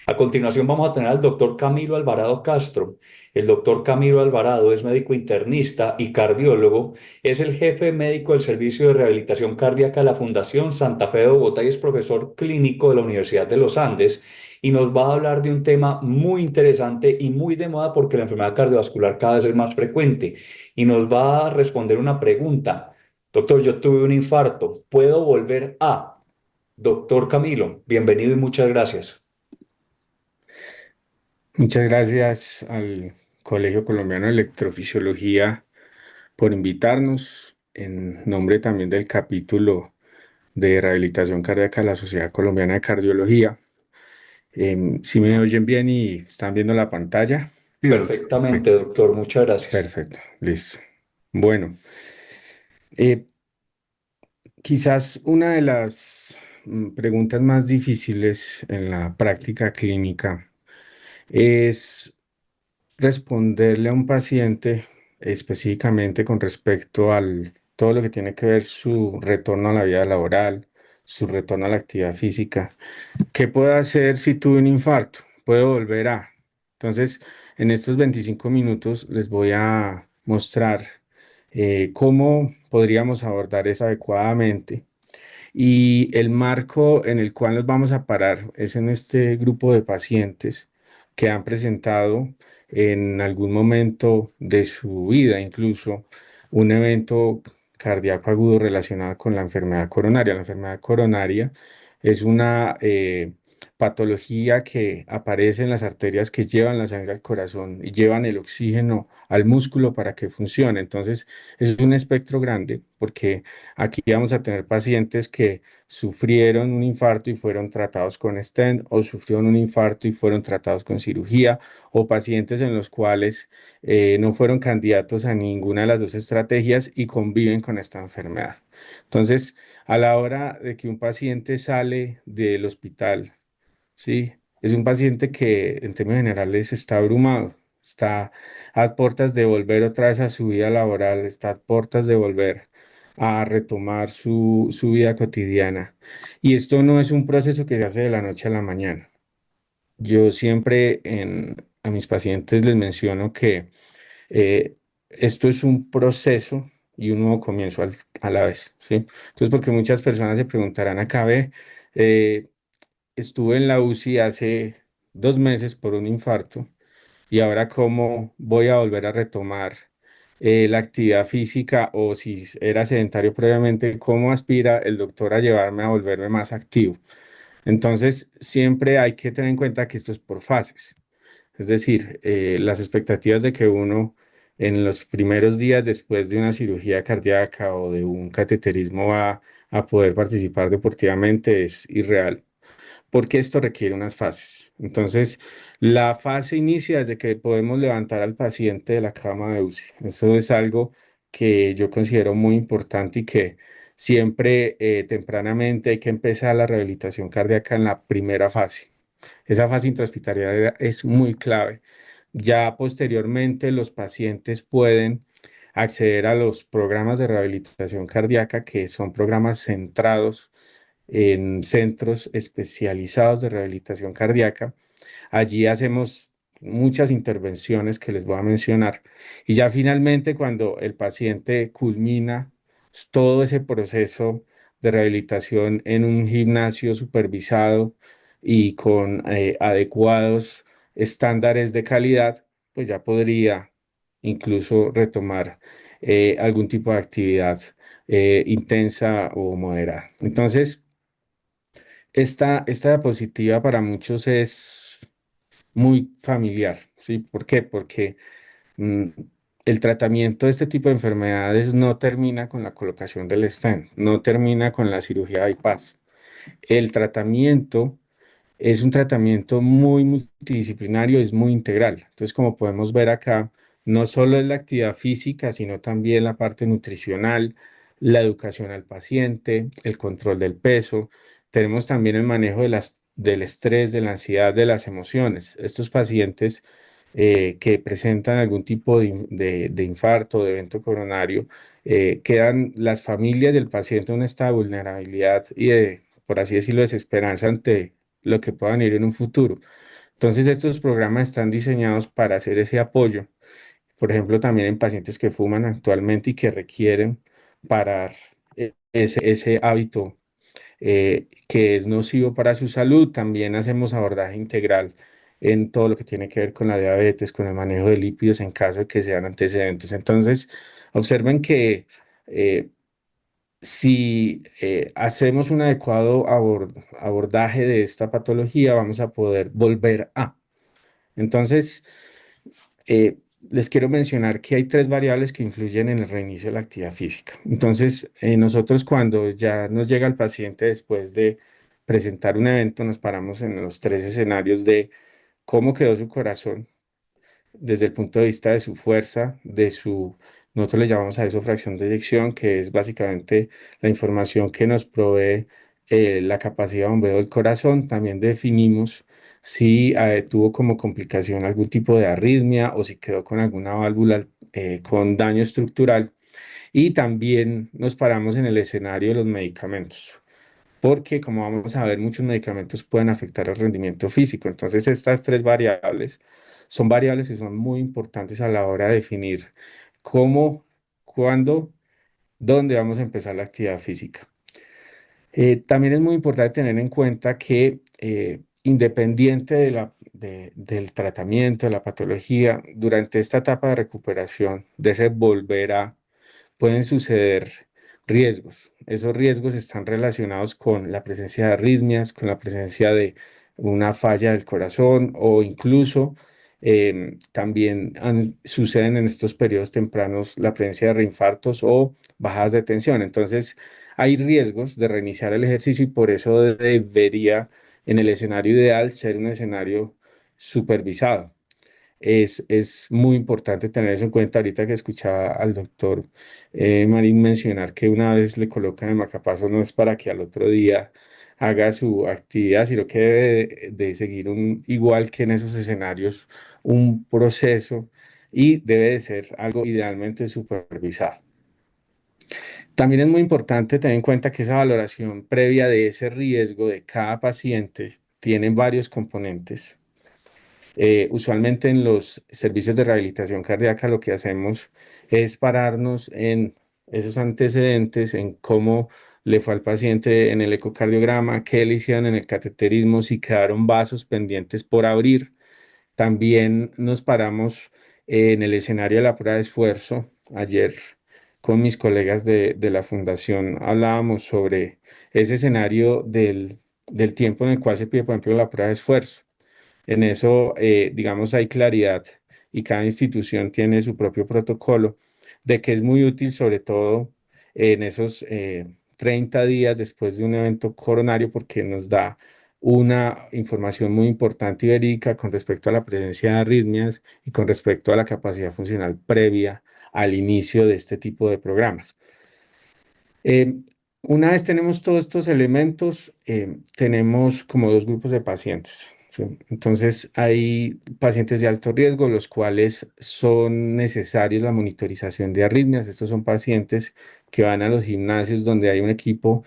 A continuación vamos a tener al doctor Camilo Alvarado Castro. El doctor Camilo Alvarado es médico internista y cardiólogo, es el jefe médico del Servicio de Rehabilitación Cardíaca de la Fundación Santa Fe de Bogotá y es profesor clínico de la Universidad de los Andes y nos va a hablar de un tema muy interesante y muy de moda porque la enfermedad cardiovascular cada vez es más frecuente y nos va a responder una pregunta. Doctor, yo tuve un infarto, ¿puedo volver a? Doctor Camilo, bienvenido y muchas gracias. Muchas gracias al Colegio Colombiano de Electrofisiología por invitarnos, en nombre también del capítulo de rehabilitación cardíaca de la Sociedad Colombiana de Cardiología. Si me oyen bien y están viendo la pantalla. Perfectamente, doctor, muchas gracias. Perfecto, listo. Bueno, eh, quizás una de las preguntas más difíciles en la práctica clínica es responderle a un paciente específicamente con respecto al todo lo que tiene que ver su retorno a la vida laboral, su retorno a la actividad física. ¿Qué puedo hacer si tuve un infarto? ¿Puedo volver a? Entonces, en estos 25 minutos les voy a mostrar cómo podríamos abordar eso adecuadamente. Y el marco en el cual nos vamos a parar es en este grupo de pacientes que han presentado en algún momento de su vida, incluso un evento cardíaco agudo relacionado con la enfermedad coronaria. La enfermedad coronaria es una patología que aparece en las arterias que llevan la sangre al corazón y llevan el oxígeno al músculo para que funcione. Entonces, es un espectro grande porque aquí vamos a tener pacientes que sufrieron un infarto y fueron tratados con stent, o sufrieron un infarto y fueron tratados con cirugía, o pacientes en los cuales no fueron candidatos a ninguna de las dos estrategias y conviven con esta enfermedad. Entonces, a la hora de que un paciente sale del hospital, ¿sí? Es un paciente que en términos generales está abrumado, está a puertas de volver otra vez a su vida laboral, está a puertas de volver a retomar su vida cotidiana. Y esto no es un proceso que se hace de la noche a la mañana. Yo siempre a mis pacientes les menciono que esto es un proceso y un nuevo comienzo a la vez, ¿sí? Entonces, porque muchas personas se preguntarán, acabé, estuve en la UCI hace 2 meses por un infarto y ahora cómo voy a volver a retomar la actividad física, o si era sedentario previamente, cómo aspira el doctor a llevarme a volverme más activo. Entonces, siempre hay que tener en cuenta que esto es por fases. Es decir, las expectativas de que uno en los primeros días después de una cirugía cardíaca o de un cateterismo va a poder participar deportivamente es irreal, porque esto requiere unas fases. Entonces, la fase inicia desde que podemos levantar al paciente de la cama de UCI. Eso es algo que yo considero muy importante y que siempre tempranamente hay que empezar la rehabilitación cardíaca en la primera fase. Esa fase intrahospitalaria es muy clave. Ya posteriormente los pacientes pueden acceder a los programas de rehabilitación cardíaca, que son programas centrados en centros especializados de rehabilitación cardíaca. Allí hacemos muchas intervenciones que les voy a mencionar. Y ya finalmente, cuando el paciente culmina todo ese proceso de rehabilitación en un gimnasio supervisado y con adecuados estándares de calidad, pues ya podría incluso retomar algún tipo de actividad intensa o moderada. Entonces, esta diapositiva para muchos es muy familiar, ¿sí? ¿Por qué? Porque mm, el tratamiento de este tipo de enfermedades no termina con la colocación del stent, no termina con la cirugía bypass. El tratamiento es un tratamiento muy multidisciplinario, es muy integral. Entonces, como podemos ver acá, no solo es la actividad física, sino también la parte nutricional, la educación al paciente, el control del peso. Tenemos también el manejo del estrés, de la ansiedad, de las emociones. Estos pacientes que presentan algún tipo de infarto, de evento coronario, quedan las familias del paciente en un estado de vulnerabilidad y de, por así decirlo, desesperanza ante lo que pueda venir en un futuro. Entonces, estos programas están diseñados para hacer ese apoyo. Por ejemplo, también en pacientes que fuman actualmente y que requieren parar ese hábito que es nocivo para su salud. También hacemos abordaje integral en todo lo que tiene que ver con la diabetes, con el manejo de lípidos en caso de que sean antecedentes. Entonces, observen que eh, si hacemos un adecuado abordaje de esta patología, vamos a poder volver a. Entonces, les quiero mencionar que hay tres variables que influyen en el reinicio de la actividad física. Entonces, nosotros cuando ya nos llega el paciente después de presentar un evento, nos paramos en los tres escenarios de cómo quedó su corazón, desde el punto de vista de su fuerza, nosotros le llamamos a eso fracción de eyección, que es básicamente la información que nos provee la capacidad de bombeo del corazón. También definimos si tuvo como complicación algún tipo de arritmia o si quedó con alguna válvula con daño estructural. Y también nos paramos en el escenario de los medicamentos porque como vamos a ver, muchos medicamentos pueden afectar el rendimiento físico. Entonces, estas tres variables son variables que son muy importantes a la hora de definir cómo, cuándo, dónde vamos a empezar la actividad física. También es muy importante tener en cuenta que independiente del tratamiento, de la patología, durante esta etapa de recuperación, de volver a pueden suceder riesgos. Esos riesgos están relacionados con la presencia de arritmias, con la presencia de una falla del corazón o incluso también suceden en estos periodos tempranos la presencia de reinfartos o bajadas de tensión. Entonces, hay riesgos de reiniciar el ejercicio y por eso debería, en el escenario ideal, ser un escenario supervisado. Es muy importante tener eso en cuenta. Ahorita que escuchaba al doctor Marín mencionar que una vez le colocan el marcapaso no es para que al otro día haga su actividad, sino que debe de seguir igual que en esos escenarios, un proceso y debe de ser algo idealmente supervisado. También es muy importante tener en cuenta que esa valoración previa de ese riesgo de cada paciente tiene varios componentes. Usualmente en los servicios de rehabilitación cardíaca lo que hacemos es pararnos en esos antecedentes, en cómo le fue al paciente en el ecocardiograma, qué le hicieron en el cateterismo, si quedaron vasos pendientes por abrir. También nos paramos en el escenario de la prueba de esfuerzo. Ayer con mis colegas de la fundación hablábamos sobre ese escenario del tiempo en el cual se pide, por ejemplo, la prueba de esfuerzo. En eso, digamos, hay claridad y cada institución tiene su propio protocolo de que es muy útil, sobre todo en esos 30 días después de un evento coronario, porque nos da una información muy importante y verídica con respecto a la presencia de arritmias y con respecto a la capacidad funcional previa al inicio de este tipo de programas. Eh, una vez tenemos todos estos elementos, tenemos como dos grupos de pacientes. ¿Sí? Entonces, hay pacientes de alto riesgo, los cuales son necesarios la monitorización de arritmias. Estos son pacientes que van a los gimnasios donde hay un equipo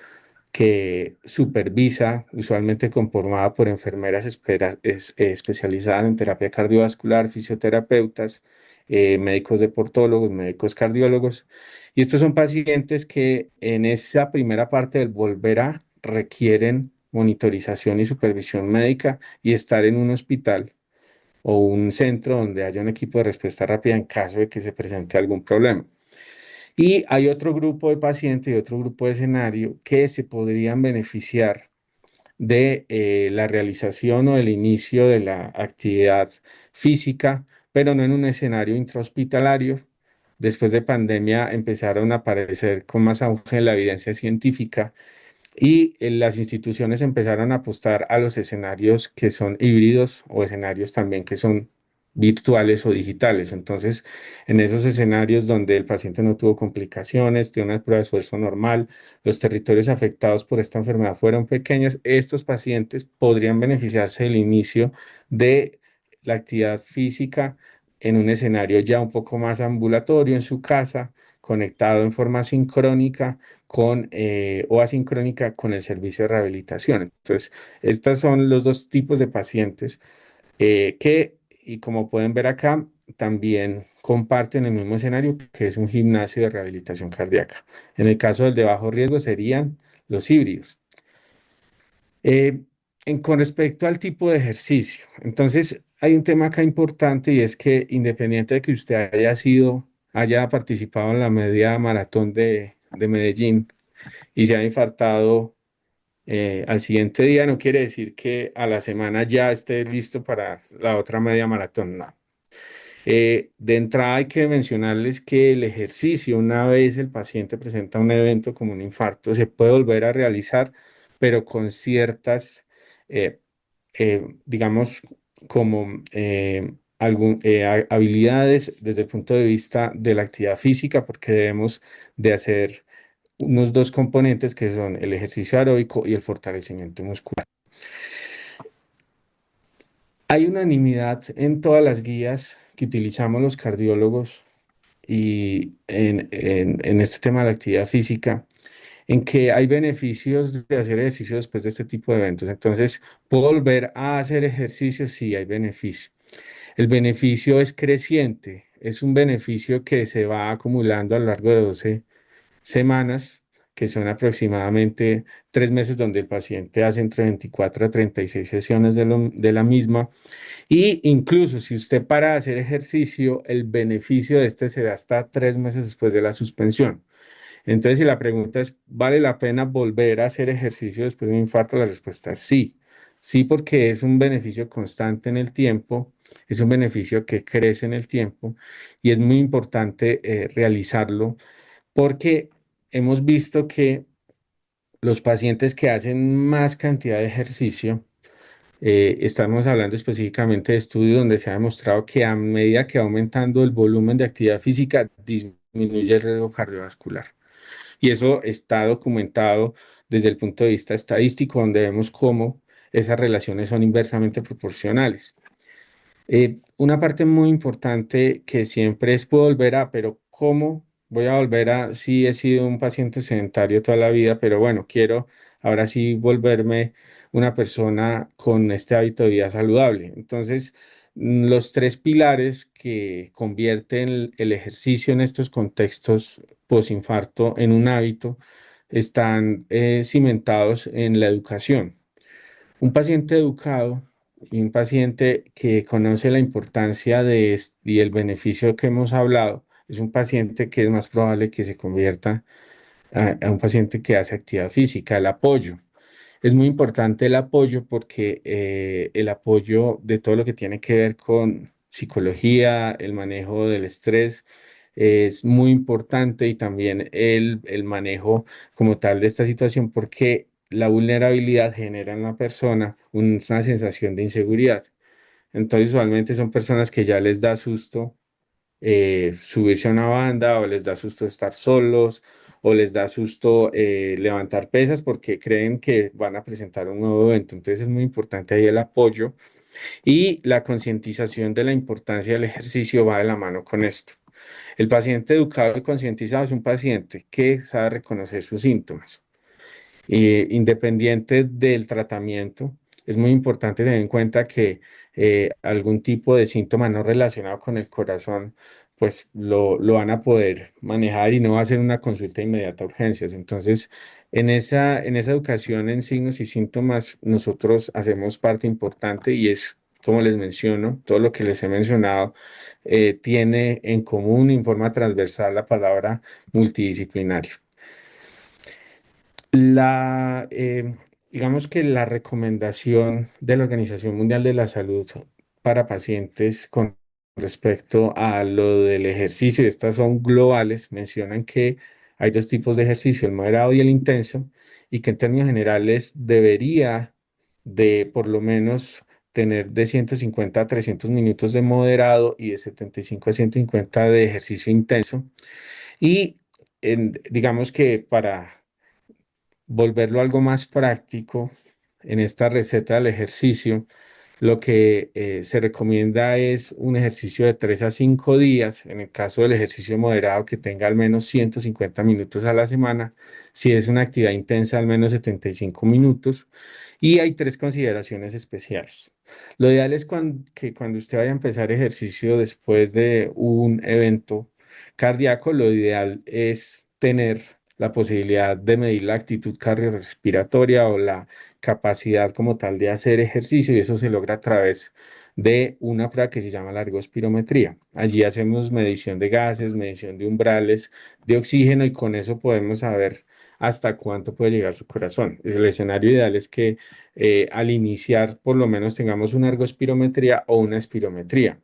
que supervisa, usualmente conformada por enfermeras especializadas en terapia cardiovascular, fisioterapeutas, médicos deportólogos, médicos cardiólogos. Y estos son pacientes que en esa primera parte del volver a requieren monitorización y supervisión médica y estar en un hospital o un centro donde haya un equipo de respuesta rápida en caso de que se presente algún problema. Y hay otro grupo de pacientes y otro grupo de escenario que se podrían beneficiar de la realización o del inicio de la actividad física, pero no en un escenario intrahospitalario. Después de pandemia empezaron a aparecer con más auge la evidencia científica y las instituciones empezaron a apostar a los escenarios que son híbridos o escenarios también que son virtuales o digitales. Entonces, en esos escenarios donde el paciente no tuvo complicaciones, tiene una prueba de esfuerzo normal, los territorios afectados por esta enfermedad fueron pequeños, estos pacientes podrían beneficiarse del inicio de la actividad física en un escenario ya un poco más ambulatorio en su casa, conectado en forma sincrónica o asincrónica con el servicio de rehabilitación. Entonces, estos son los dos tipos de pacientes y como pueden ver acá, también comparten el mismo escenario que es un gimnasio de rehabilitación cardíaca. En el caso del de bajo riesgo serían los híbridos. Eh, con respecto al tipo de ejercicio, entonces hay un tema acá importante y es que independiente de que usted haya participado en la media maratón de Medellín y se haya infartado al siguiente día, no quiere decir que a la semana ya esté listo para la otra media maratón, no. De entrada hay que mencionarles que el ejercicio, una vez el paciente presenta un evento como un infarto, se puede volver a realizar, pero con ciertas, eh, digamos, como habilidades desde el punto de vista de la actividad física, porque debemos de hacer unos dos componentes que son el ejercicio aeróbico y el fortalecimiento muscular. Hay unanimidad en todas las guías que utilizamos los cardiólogos y en este tema de la actividad física, en que hay beneficios de hacer ejercicio después de este tipo de eventos. Entonces, ¿puedo volver a hacer ejercicio? Sí, hay beneficio. El beneficio es creciente, es un beneficio que se va acumulando a lo largo de 12 semanas, que son aproximadamente 3 meses donde el paciente hace entre 24 a 36 sesiones de la misma. Y incluso si usted para de hacer ejercicio, el beneficio de este se da hasta 3 meses después de la suspensión. Entonces, si la pregunta es, ¿vale la pena volver a hacer ejercicio después de un infarto? La respuesta es sí. Sí, porque es un beneficio constante en el tiempo, es un beneficio que crece en el tiempo y es muy importante realizarlo porque hemos visto que los pacientes que hacen más cantidad de ejercicio, estamos hablando específicamente de estudios donde se ha demostrado que a medida que va aumentando el volumen de actividad física, disminuye el riesgo cardiovascular. Y eso está documentado desde el punto de vista estadístico, donde vemos cómo esas relaciones son inversamente proporcionales. Una parte muy importante que siempre es, puedo volver a, pero ¿cómo voy a volver a? Sí, he sido un paciente sedentario toda la vida, pero bueno, quiero ahora sí volverme una persona con este hábito de vida saludable. Entonces, los tres pilares que convierten el ejercicio en estos contextos posinfarto en un hábito están cimentados en la educación. Un paciente educado y un paciente que conoce la importancia y el beneficio que hemos hablado, es un paciente que es más probable que se convierta a un paciente que hace actividad física, el apoyo. Es muy importante el apoyo porque el apoyo de todo lo que tiene que ver con psicología, el manejo del estrés, es muy importante y también el manejo como tal de esta situación porque la vulnerabilidad genera en la persona una sensación de inseguridad. Entonces, usualmente son personas que ya les da susto subirse a una banda o les da susto estar solos o les da susto levantar pesas porque creen que van a presentar un nuevo evento. Entonces es muy importante ahí el apoyo y la concientización de la importancia del ejercicio va de la mano con esto. El paciente educado y concientizado es un paciente que sabe reconocer sus síntomas independiente del tratamiento. Es muy importante tener en cuenta que algún tipo de síntoma no relacionado con el corazón, pues lo van a poder manejar y no va a ser una consulta inmediata a urgencias. Entonces, en esa educación en signos y síntomas, nosotros hacemos parte importante y es, como les menciono, todo lo que les he mencionado tiene en común en forma transversal la palabra multidisciplinario. Digamos que la recomendación de la Organización Mundial de la Salud para pacientes con respecto a lo del ejercicio, y estas son globales, mencionan que hay dos tipos de ejercicio, el moderado y el intenso, y que en términos generales debería de por lo menos tener de 150 a 300 minutos de moderado y de 75 a 150 de ejercicio intenso. Y digamos que para volverlo algo más práctico en esta receta del ejercicio. Lo que se recomienda es un ejercicio de 3 a 5 días, en el caso del ejercicio moderado que tenga al menos 150 minutos a la semana, si es una actividad intensa al menos 75 minutos, y hay tres consideraciones especiales. Lo ideal es que cuando usted vaya a empezar ejercicio después de un evento cardíaco, lo ideal es tener la posibilidad de medir la actitud cardiorrespiratoria o la capacidad como tal de hacer ejercicio, y eso se logra a través de una prueba que se llama largoespirometría. Allí hacemos medición de gases, medición de umbrales de oxígeno, y con eso podemos saber hasta cuánto puede llegar su corazón. El escenario ideal es que al iniciar por lo menos tengamos una ergospirometría o una espirometría.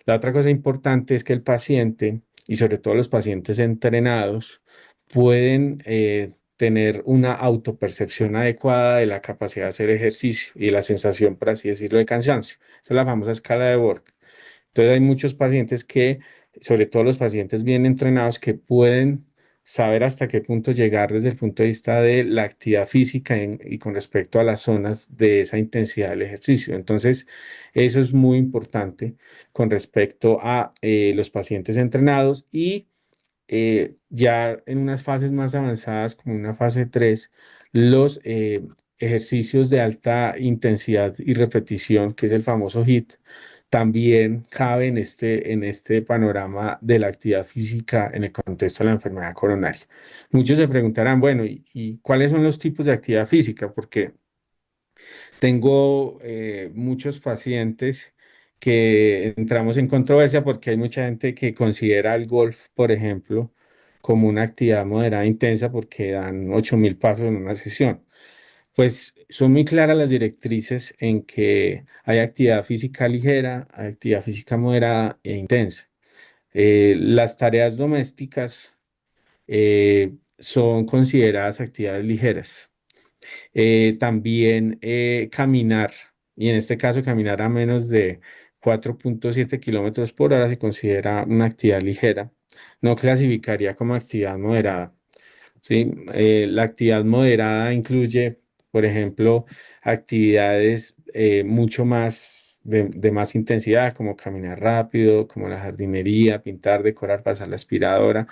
La otra cosa importante es que el paciente, y sobre todo los pacientes entrenados, pueden tener una autopercepción adecuada de la capacidad de hacer ejercicio y la sensación, por así decirlo, de cansancio. Esa es la famosa escala de Borg. Entonces hay muchos pacientes que, sobre todo los pacientes bien entrenados, que pueden saber hasta qué punto llegar desde el punto de vista de la actividad física y con respecto a las zonas de esa intensidad del ejercicio. Entonces, eso es muy importante con respecto a los pacientes entrenados, y ya en unas fases más avanzadas, como una fase 3, los ejercicios de alta intensidad y repetición, que es el famoso HIIT, también cabe en este panorama de la actividad física en el contexto de la enfermedad coronaria. Muchos se preguntarán, bueno, ¿y cuáles son los tipos de actividad física? Porque tengo muchos pacientes que entramos en controversia porque hay mucha gente que considera el golf, por ejemplo, como una actividad moderada intensa porque dan 8.000 pasos en una sesión. Pues son muy claras las directrices en que hay actividad física ligera, hay actividad física moderada e intensa. Las tareas domésticas son consideradas actividades ligeras. También caminar, y en este caso caminar a menos de 4,7 kilómetros por hora se considera una actividad ligera. No clasificaría como actividad moderada. ¿Sí? La actividad moderada incluye, por ejemplo, actividades mucho más de más intensidad, como caminar rápido, como la jardinería, pintar, decorar, pasar la aspiradora,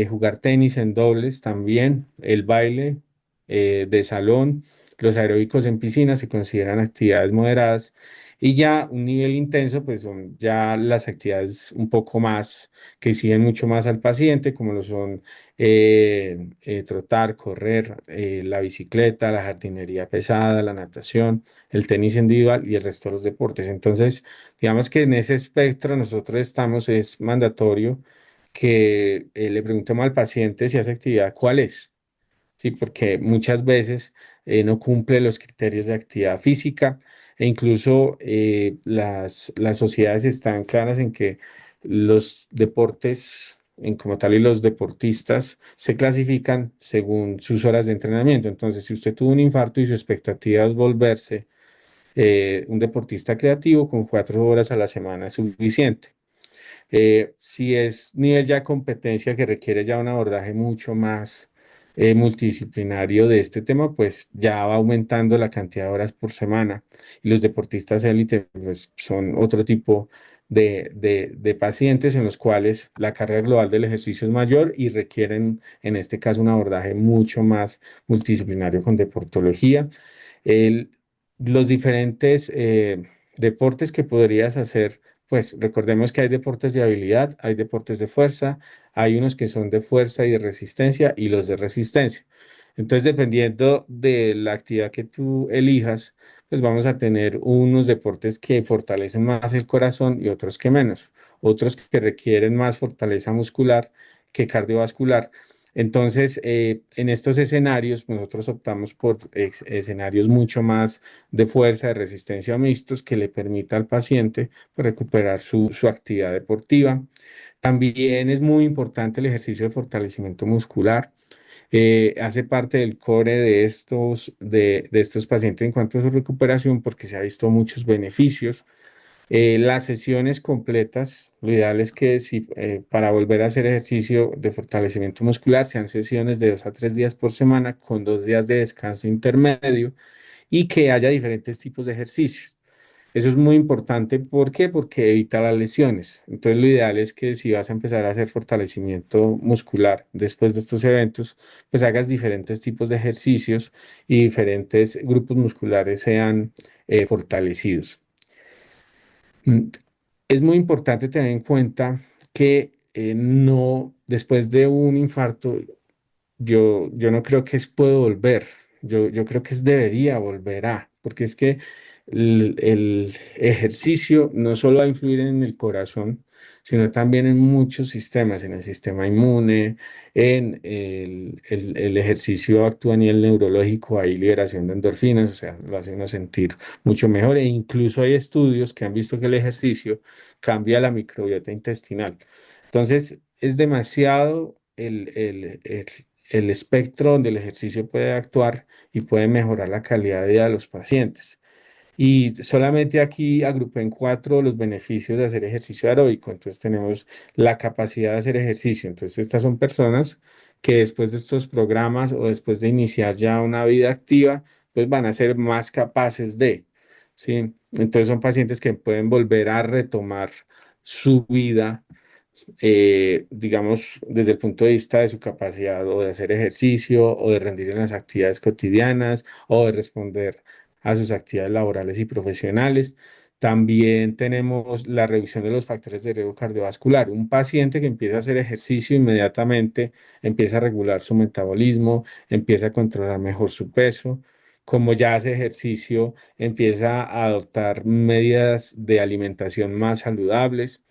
jugar tenis en dobles también, el baile de salón, los aeróbicos en piscina se consideran actividades moderadas, y ya un nivel intenso, pues son ya las actividades un poco más que exigen mucho más al paciente, como lo son trotar, correr, la bicicleta, la jardinería pesada, la natación, el tenis individual y el resto de los deportes. Entonces, digamos que en ese espectro nosotros estamos, es mandatorio que le preguntemos al paciente si hace actividad, ¿cuál es? Sí, porque muchas veces no cumple los criterios de actividad física, e incluso las sociedades están claras en que los deportes en como tal y los deportistas se clasifican según sus horas de entrenamiento. Entonces, si usted tuvo un infarto y su expectativa es volverse un deportista creativo, con 4 horas a la semana es suficiente. Si es nivel ya competencia que requiere ya un abordaje mucho más multidisciplinario de este tema, pues ya va aumentando la cantidad de horas por semana. Y los deportistas élite pues, son otro tipo de pacientes en los cuales la carga global del ejercicio es mayor y requieren, en este caso, un abordaje mucho más multidisciplinario con deportología. El- los diferentes deportes que podrías hacer, pues recordemos que hay deportes de habilidad, hay deportes de fuerza, hay unos que son de fuerza y de resistencia, y los de resistencia. Entonces, dependiendo de la actividad que tú elijas, pues vamos a tener unos deportes que fortalecen más el corazón y otros que menos, otros que requieren más fortaleza muscular que cardiovascular. Entonces, en estos escenarios, nosotros optamos por escenarios mucho más de fuerza, de resistencia o mixtos, que le permita al paciente pues, recuperar su actividad deportiva. También es muy importante el ejercicio de fortalecimiento muscular. Hace parte del core de estos pacientes en cuanto a su recuperación, porque se ha visto muchos beneficios. Las sesiones completas, lo ideal es que si para volver a hacer ejercicio de fortalecimiento muscular sean sesiones de 2 a 3 días por semana, con 2 días de descanso intermedio, y que haya diferentes tipos de ejercicios. Eso es muy importante. ¿Por qué? Porque evita las lesiones. Entonces, lo ideal es que si vas a empezar a hacer fortalecimiento muscular después de estos eventos, pues hagas diferentes tipos de ejercicios y diferentes grupos musculares sean fortalecidos. Mm, Es muy importante tener en cuenta que no, después de un infarto, yo no creo que es puedo volver, yo creo que es debería volver a, porque es que el ejercicio no solo va a influir en el corazón, sino también en muchos sistemas, en el sistema inmune, en el ejercicio actúa a nivel neurológico, hay liberación de endorfinas, o sea, lo hace uno sentir mucho mejor e incluso hay estudios que han visto que el ejercicio cambia la microbiota intestinal. Entonces, es demasiado el espectro donde el ejercicio puede actuar y puede mejorar la calidad de vida de los pacientes. Y solamente aquí agrupé en cuatro los beneficios de hacer ejercicio aeróbico. Entonces tenemos la capacidad de hacer ejercicio. Entonces estas son personas que después de estos programas o después de iniciar ya una vida activa, pues van a ser más capaces de, ¿sí? Entonces son pacientes que pueden volver a retomar su vida, digamos, desde el punto de vista de su capacidad o de hacer ejercicio o de rendir en las actividades cotidianas o de responder a sus actividades laborales y profesionales. También tenemos la reducción de los factores de riesgo cardiovascular. Un paciente que empieza a hacer ejercicio inmediatamente empieza a regular su metabolismo, empieza a controlar mejor su peso. Como ya hace ejercicio, empieza a adoptar medidas de alimentación más saludables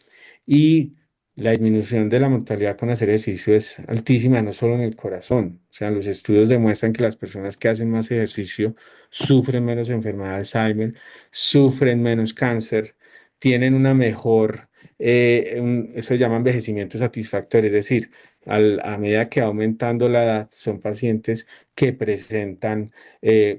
y la disminución de la mortalidad con hacer ejercicio es altísima, no solo en el corazón. O sea, los estudios demuestran que las personas que hacen más ejercicio sufren menos enfermedad de Alzheimer, sufren menos cáncer, tienen una mejor, eso se llama envejecimiento satisfactorio, es decir, a medida que va aumentando la edad, son pacientes que presentan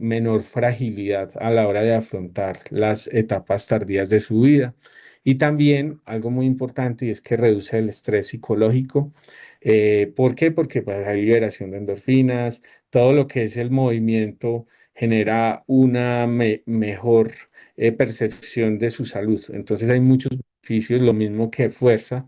menor fragilidad a la hora de afrontar las etapas tardías de su vida. Y también algo muy importante y es que reduce el estrés psicológico. ¿Por qué? Porque pues, hay liberación de endorfinas, todo lo que es el movimiento genera una mejor percepción de su salud. Entonces hay muchos beneficios, lo mismo que fuerza.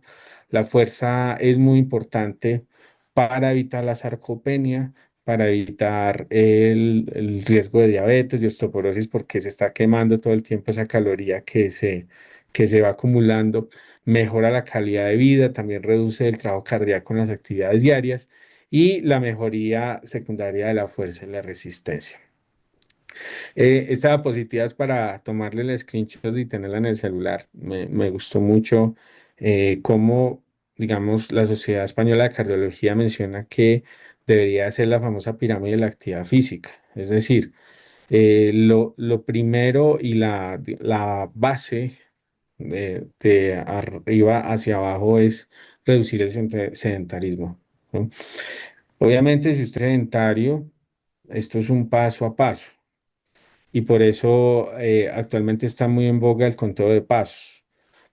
La fuerza es muy importante para evitar la sarcopenia, para evitar el riesgo de diabetes, de osteoporosis, porque se está quemando todo el tiempo esa caloría que se va acumulando, mejora la calidad de vida, también reduce el trabajo cardíaco en las actividades diarias y la mejoría secundaria de la fuerza y la resistencia. Esta diapositiva es para tomarle el screenshot y tenerla en el celular. Me gustó mucho cómo, digamos, la Sociedad Española de Cardiología menciona que debería ser la famosa pirámide de la actividad física. Es decir, lo primero y la base de arriba hacia abajo es reducir el sedentarismo, ¿no? Obviamente, si usted es sedentario, esto es un paso a paso y por eso actualmente está muy en boga el conteo de pasos.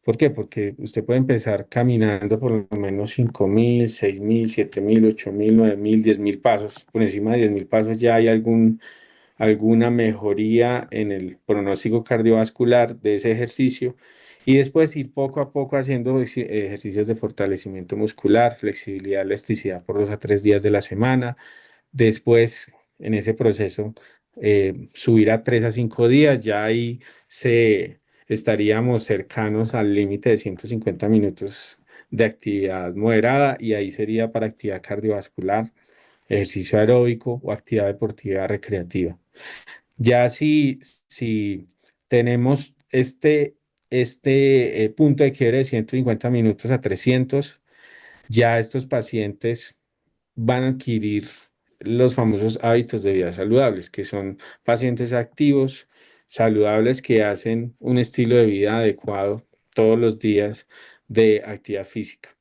¿Por qué? Porque usted puede empezar caminando por lo menos 5.000, 6.000, 7.000, 8.000, 9.000, 10.000 pasos. Por encima de 10.000 pasos ya hay alguna mejoría en el pronóstico cardiovascular de ese ejercicio y después ir poco a poco haciendo ejercicios de fortalecimiento muscular, flexibilidad, elasticidad por 2 a 3 días de la semana. Después, en ese proceso, subir a 3 a 5 días, ya ahí estaríamos cercanos al límite de 150 minutos de actividad moderada y ahí sería para actividad cardiovascular, ejercicio aeróbico o actividad deportiva recreativa. Ya si tenemos este punto de quiebre de 150 minutos a 300, ya estos pacientes van a adquirir los famosos hábitos de vida saludables, que son pacientes activos, saludables, que hacen un estilo de vida adecuado todos los días de actividad física.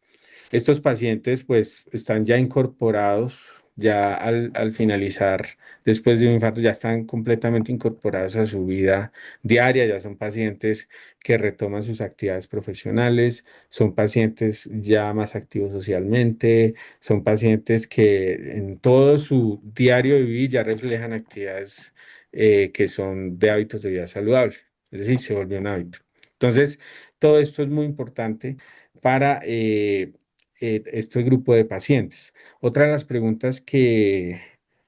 Estos pacientes pues están ya incorporados, ya al finalizar, después de un infarto, ya están completamente incorporados a su vida diaria, ya son pacientes que retoman sus actividades profesionales, son pacientes ya más activos socialmente, son pacientes que en todo su diario vivir ya reflejan actividades que son de hábitos de vida saludable, es decir, se volvió un hábito. Entonces, todo esto es muy importante para este grupo de pacientes. Otra de las preguntas que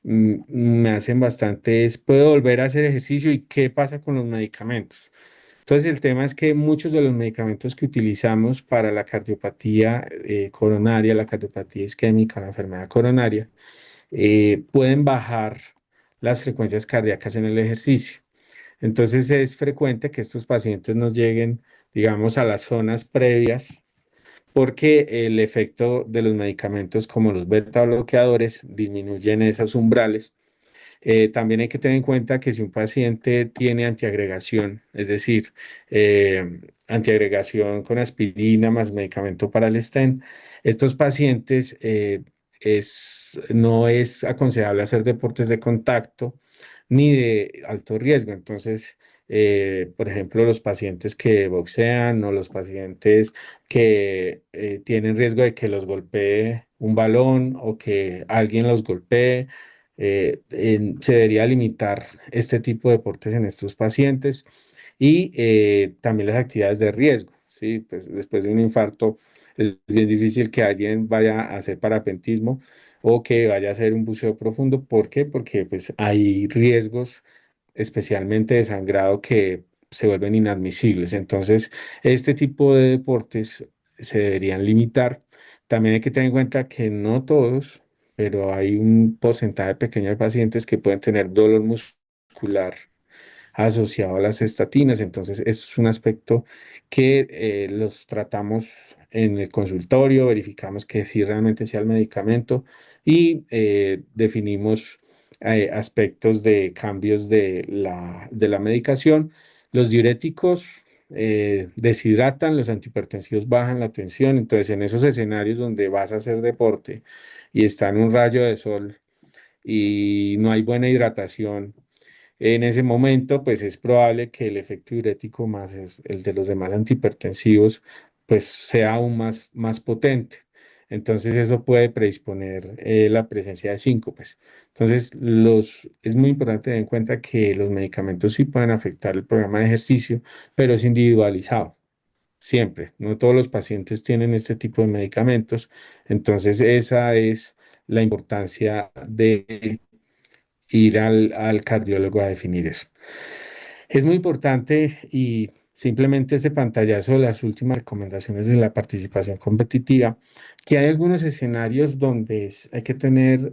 me hacen bastante es, ¿puedo volver a hacer ejercicio y qué pasa con los medicamentos? Entonces, el tema es que muchos de los medicamentos que utilizamos para la cardiopatía coronaria, la cardiopatía isquémica, la enfermedad coronaria, pueden bajar las frecuencias cardíacas en el ejercicio. Entonces, es frecuente que estos pacientes nos lleguen, digamos, a las zonas previas porque el efecto de los medicamentos como los beta bloqueadores disminuyen esos umbrales. También hay que tener en cuenta que si un paciente tiene antiagregación, es decir, antiagregación con aspirina más medicamento para el stent, estos pacientes no es aconsejable hacer deportes de contacto ni de alto riesgo. Entonces, por ejemplo, los pacientes que boxean o los pacientes que tienen riesgo de que los golpee un balón o que alguien los golpee, se debería limitar este tipo de deportes en estos pacientes y también las actividades de riesgo, ¿sí? Pues después de un infarto es bien difícil que alguien vaya a hacer parapentismo o que vaya a hacer un buceo profundo. ¿Por qué? Porque pues hay riesgos, especialmente de sangrado, que se vuelven inadmisibles. Entonces, este tipo de deportes se deberían limitar. También hay que tener en cuenta que no todos, pero hay un porcentaje pequeño de pacientes que pueden tener dolor muscular asociado a las estatinas. Entonces, eso es un aspecto que los tratamos en el consultorio, verificamos que sí realmente sea el medicamento y definimos aspectos de cambios de la medicación. Los diuréticos deshidratan, los antihipertensivos bajan la tensión. Entonces, en esos escenarios donde vas a hacer deporte y está en un rayo de sol y no hay buena hidratación, en ese momento, pues es probable que el efecto diurético más el de los demás antihipertensivos, pues sea aún más potente. Entonces eso puede predisponer la presencia de síncopes. Entonces es muy importante tener en cuenta que los medicamentos sí pueden afectar el programa de ejercicio, pero es individualizado. Siempre, no todos los pacientes tienen este tipo de medicamentos. Entonces esa es la importancia de ir al cardiólogo a definir eso. Es muy importante y simplemente este pantallazo de las últimas recomendaciones de la participación competitiva, que hay algunos escenarios donde hay que tener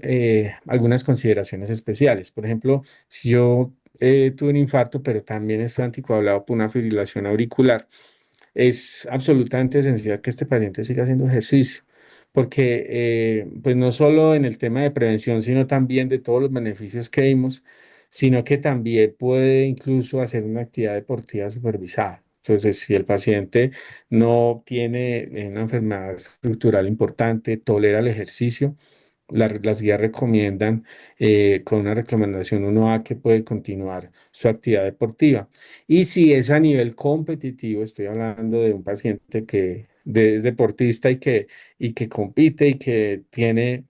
algunas consideraciones especiales. Por ejemplo, si yo tuve un infarto, pero también estoy anticoagulado por una fibrilación auricular, es absolutamente esencial que este paciente siga haciendo ejercicio porque pues no solo en el tema de prevención, sino también de todos los beneficios que vimos, sino que también puede incluso hacer una actividad deportiva supervisada. Entonces, si el paciente no tiene una enfermedad estructural importante, tolera el ejercicio, las guías recomiendan con una recomendación 1A que puede continuar su actividad deportiva. Y si es a nivel competitivo, estoy hablando de un paciente que es deportista y que compite y que tiene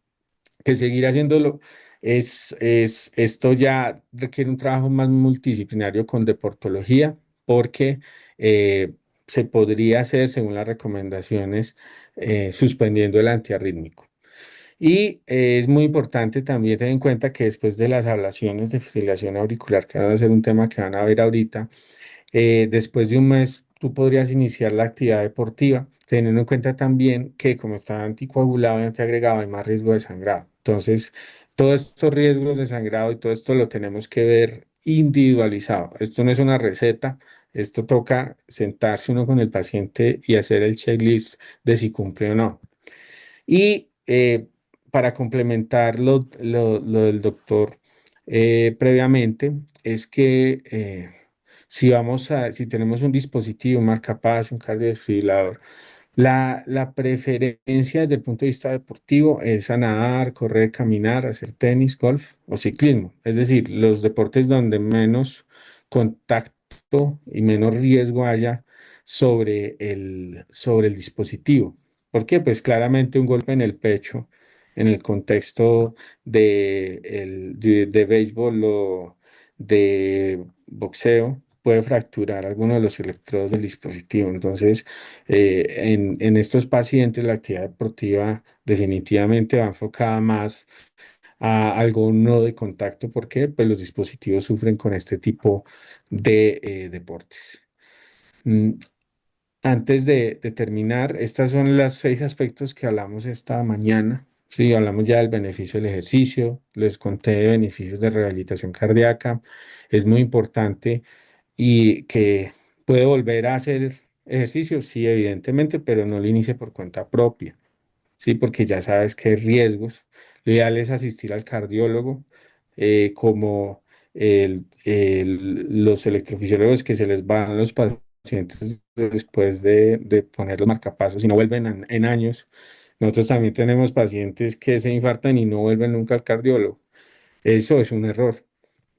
que seguir haciéndolo, esto ya requiere un trabajo más multidisciplinario con deportología, porque se podría hacer, según las recomendaciones, suspendiendo el antiarrítmico. Y es muy importante también tener en cuenta que después de las ablaciones de fibrilación auricular, que van a ser un tema que van a ver ahorita, después de un mes tú podrías iniciar la actividad deportiva, teniendo en cuenta también que como está anticoagulado y antiagregado hay más riesgo de sangrado. Entonces, todos estos riesgos de sangrado y todo esto lo tenemos que ver individualizado. Esto no es una receta, esto toca sentarse uno con el paciente y hacer el checklist de si cumple o no. Y para complementar lo del doctor previamente, es que si tenemos un dispositivo, un marcapasos, un cardiodesfibrilador, la preferencia desde el punto de vista deportivo es a nadar, correr, caminar, hacer tenis, golf o ciclismo. Es decir, los deportes donde menos contacto y menos riesgo haya sobre el dispositivo. ¿Por qué? Pues claramente un golpe en el pecho en el contexto de béisbol de boxeo puede fracturar alguno de los electrodos del dispositivo. Entonces, en estos pacientes la actividad deportiva definitivamente va enfocada más a algo no de contacto, porque pues, los dispositivos sufren con este tipo de deportes. Mm, Antes de terminar, estos son los 6 aspectos que hablamos esta mañana. Sí, hablamos ya del beneficio del ejercicio, les conté de beneficios de rehabilitación cardíaca. Es muy importante y que puede volver a hacer ejercicio, sí, evidentemente, pero no lo inicie por cuenta propia. Sí, porque ya sabes que hay riesgos. Lo ideal es asistir al cardiólogo, como los electrofisiólogos que se les van los pacientes después de poner los marcapasos y no vuelven en años. Nosotros también tenemos pacientes que se infartan y no vuelven nunca al cardiólogo. Eso es un error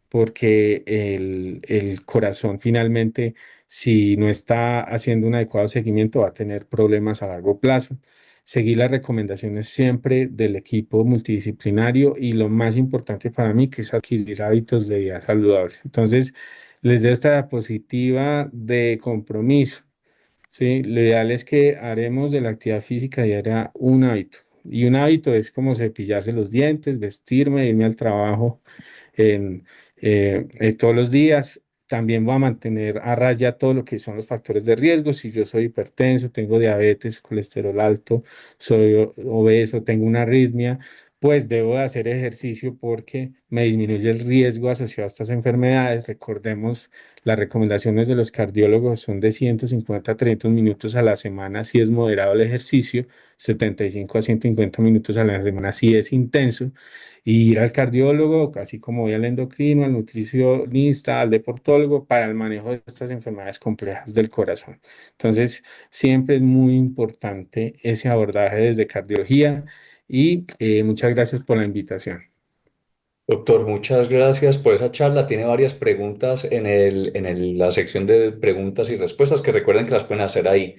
porque el corazón finalmente, si no está haciendo un adecuado seguimiento, va a tener problemas a largo plazo. Seguir las recomendaciones siempre del equipo multidisciplinario y lo más importante para mí, que es adquirir hábitos de vida saludables. Entonces, les doy esta diapositiva de compromiso. ¿Sí? Lo ideal es que haremos de la actividad física diaria un hábito. Y un hábito es como cepillarse los dientes, vestirme, irme al trabajo en, todos los días. También voy a mantener a raya todo lo que son los factores de riesgo. Si yo soy hipertenso, tengo diabetes, colesterol alto, soy obeso, tengo una arritmia, pues debo de hacer ejercicio porque me disminuye el riesgo asociado a estas enfermedades. Recordemos, las recomendaciones de los cardiólogos son de 150 a 300 minutos a la semana si es moderado el ejercicio, 75 a 150 minutos a la semana si es intenso, y ir al cardiólogo, así como voy al endocrino, al nutricionista, al deportólogo, para el manejo de estas enfermedades complejas del corazón. Entonces, siempre es muy importante ese abordaje desde cardiología y muchas gracias por la invitación. Doctor, muchas gracias por esa charla. Tiene varias preguntas en la sección de preguntas y respuestas que recuerden que las pueden hacer ahí.